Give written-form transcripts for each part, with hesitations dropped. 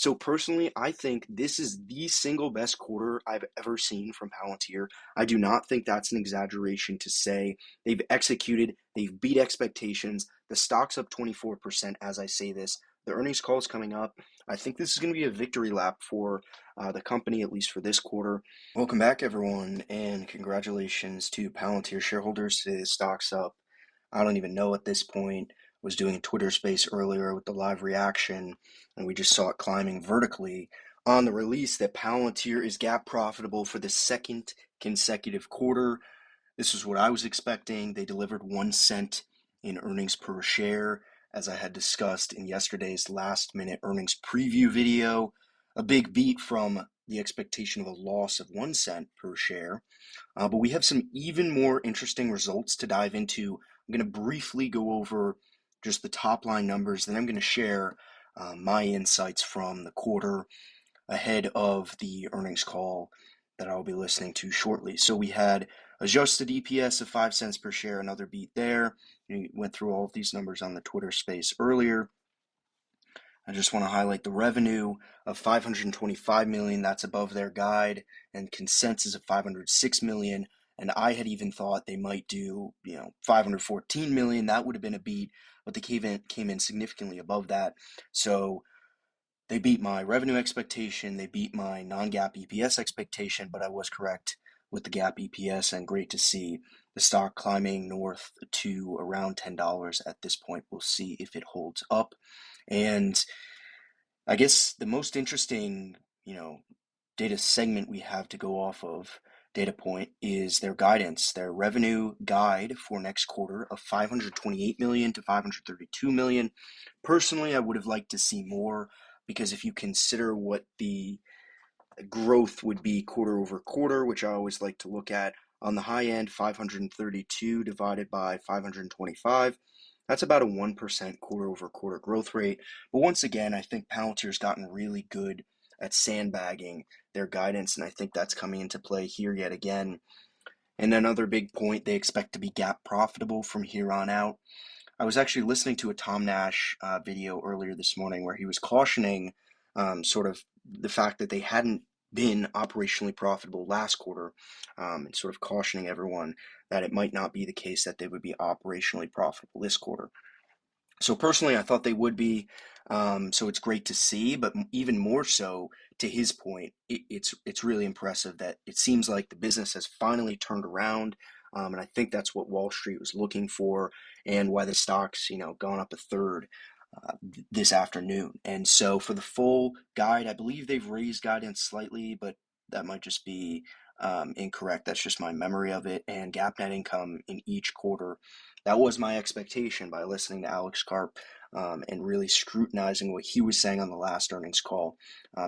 So personally, I think this is the single best quarter I've ever seen from Palantir. I do not think that's an exaggeration to say they've executed, they've beat expectations. The stock's up 24% as I say this. The earnings call is coming up. I think this is going to be a victory lap for the company, at least for this quarter. Welcome back, everyone, and congratulations to Palantir shareholders. Today the stock's up. I don't even know at this point. Was doing a Twitter space earlier with the live reaction, and we just saw it climbing vertically on the release that Palantir is gap profitable for the second consecutive quarter. This is what I was expecting. They delivered 1 cent in earnings per share, as I had discussed in yesterday's last minute earnings preview video. A big beat from the expectation of a loss of 1 cent per share. But we have some even more interesting results to dive into. I'm going to briefly go over just the top line numbers, then I'm going to share my insights from the quarter ahead of the earnings call that I'll be listening to shortly. So we had adjusted EPS of 5 cents per share, another beat there. We went through all of these numbers on the Twitter space earlier. I just want to highlight the revenue of 525 million. That's above their guide, and consensus of 506 million. And I had even thought they might do, 514 million. That would have been a beat, but they came in significantly above that. So they beat my revenue expectation. They beat my non-GAAP EPS expectation, but I was correct with the GAAP EPS, and great to see the stock climbing north to around $10 at this point. We'll see if it holds up. And I guess the most interesting, data segment we have to go off of, data point, is their guidance, their revenue guide for next quarter of 528 million to 532 million. Personally, I would have liked to see more, because if you consider what the growth would be quarter over quarter, which I always like to look at, on the high end, 532 divided by 525, that's about a 1% quarter over quarter growth rate. But once again, I think Palantir's gotten really good at sandbagging their guidance, and I think that's coming into play here yet again. And another big point, they expect to be gap profitable from here on out. I was actually listening to a Tom Nash video earlier this morning where he was cautioning sort of the fact that they hadn't been operationally profitable last quarter, and sort of cautioning everyone that it might not be the case that they would be operationally profitable this quarter. So personally, I thought they would be, so it's great to see, but even more so, to his point, it's really impressive that it seems like the business has finally turned around, and I think that's what Wall Street was looking for, and why the stock's gone up a third this afternoon. And so for the full guide, I believe they've raised guidance slightly, but that might just be incorrect. That's just my memory of it. And GAAP net income in each quarter, that was my expectation by listening to Alex Karp and really scrutinizing what he was saying on the last earnings call.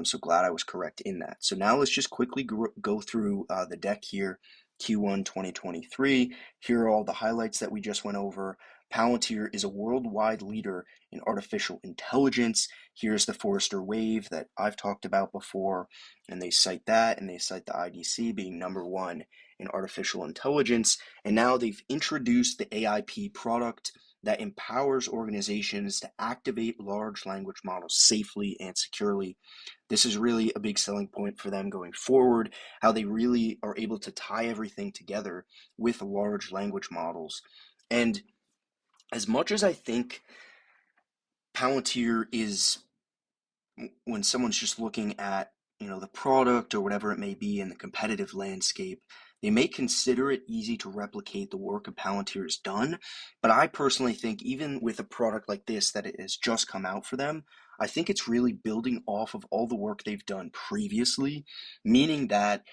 So glad I was correct in that. So now let's just quickly go through the deck here. Q1 2023. Here are all the highlights that we just went over. Palantir is a worldwide leader in artificial intelligence. Here's the Forrester Wave that I've talked about before, and they cite that, and they cite the IDC being #1 in artificial intelligence. And now they've introduced the AIP product that empowers organizations to activate large language models safely and securely. This is really a big selling point for them going forward, how they really are able to tie everything together with large language models. And as much as I think Palantir is, when someone's just looking at the product or whatever it may be in the competitive landscape, they may consider it easy to replicate the work of Palantir has done. But I personally think even with a product like this that it has just come out for them, I think it's really building off of all the work they've done previously, meaning that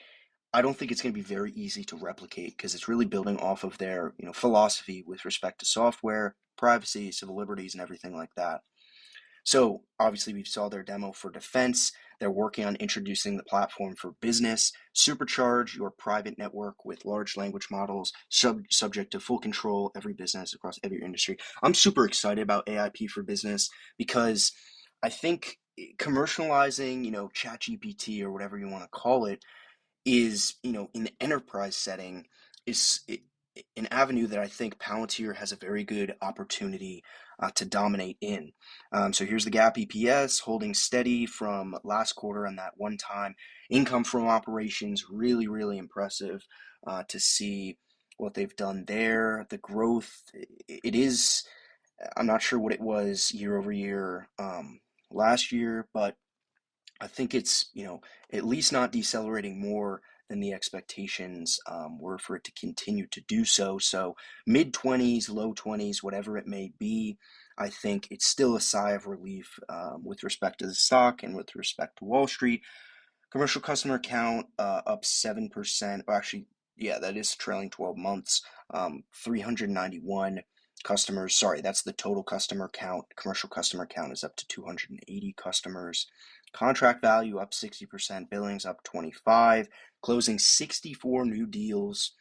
I don't think it's going to be very easy to replicate, because it's really building off of their philosophy with respect to software, privacy, civil liberties, and everything like that. So obviously we saw their demo for defense. They're working on introducing the platform for business. Supercharge your private network with large language models, subject to full control, every business across every industry. I'm super excited about AIP for business, because I think commercializing, ChatGPT or whatever you want to call it, is, in the enterprise setting, is an avenue that I think Palantir has a very good opportunity to dominate in. So here's the gap EPS holding steady from last quarter on that one time income from operations. Really, really impressive to see what they've done there. The growth, it is, I'm not sure what it was year over year last year, but I think it's, at least not decelerating more than the expectations were for it to continue to do so. So mid 20s, low 20s, whatever it may be, I think it's still a sigh of relief with respect to the stock and with respect to Wall Street. Commercial customer count up 7%. Or actually, yeah, that is trailing 12 months. 391 customers. Sorry, that's the total customer count. Commercial customer count is up to 280 customers. Contract value up 60%. Billings up 25. Closing 64 new deals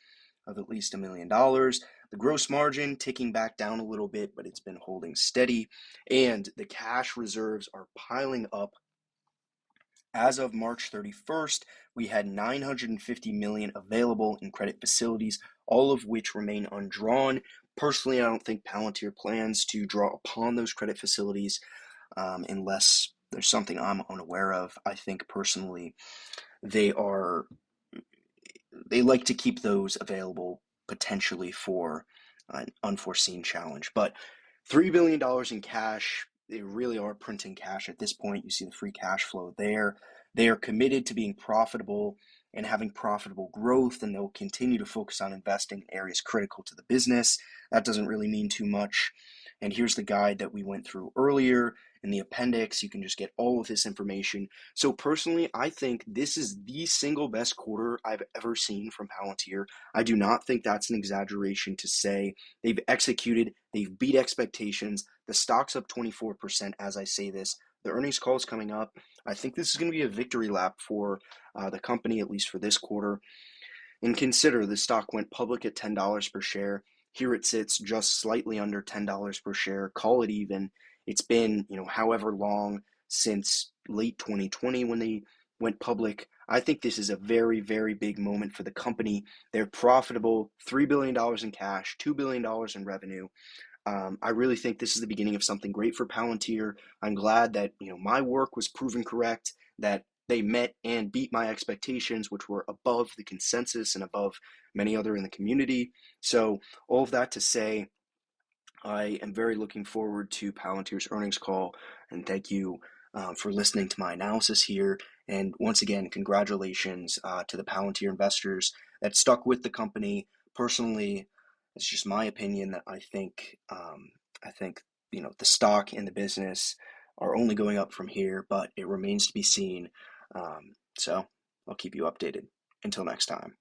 of at least $1 million. The gross margin ticking back down a little bit, but it's been holding steady. And the cash reserves are piling up. As of March 31st, we had $950 million available in credit facilities, all of which remain undrawn. Personally, I don't think Palantir plans to draw upon those credit facilities unless there's something I'm unaware of. I think personally they like to keep those available potentially for an unforeseen challenge. But $3 billion in cash, they really are printing cash at this point. You see the free cash flow there. They are committed to being profitable and having profitable growth, and they'll continue to focus on investing in areas critical to the business. That doesn't really mean too much. And here's the guide that we went through earlier in the appendix. You can just get all of this information. So personally, I think this is the single best quarter I've ever seen from Palantir. I do not think that's an exaggeration to say they've executed, they've beat expectations. The stock's up 24% as I say this. The earnings call is coming up. I think this is going to be a victory lap for the company, at least for this quarter. And consider the stock went public at $10 per share. Here it sits just slightly under $10 per share. Call it even. It's been, however long since late 2020 when they went public. I think this is a very, very big moment for the company. They're profitable, $3 billion in cash, $2 billion in revenue. I really think this is the beginning of something great for Palantir. I'm glad that my work was proven correct, that they met and beat my expectations, which were above the consensus and above many other in the community. So all of that to say, I am very looking forward to Palantir's earnings call, and thank you for listening to my analysis here. And once again, congratulations to the Palantir investors that stuck with the company. Personally, it's just my opinion that I think the stock and the business are only going up from here, but it remains to be seen. So I'll keep you updated. Until next time.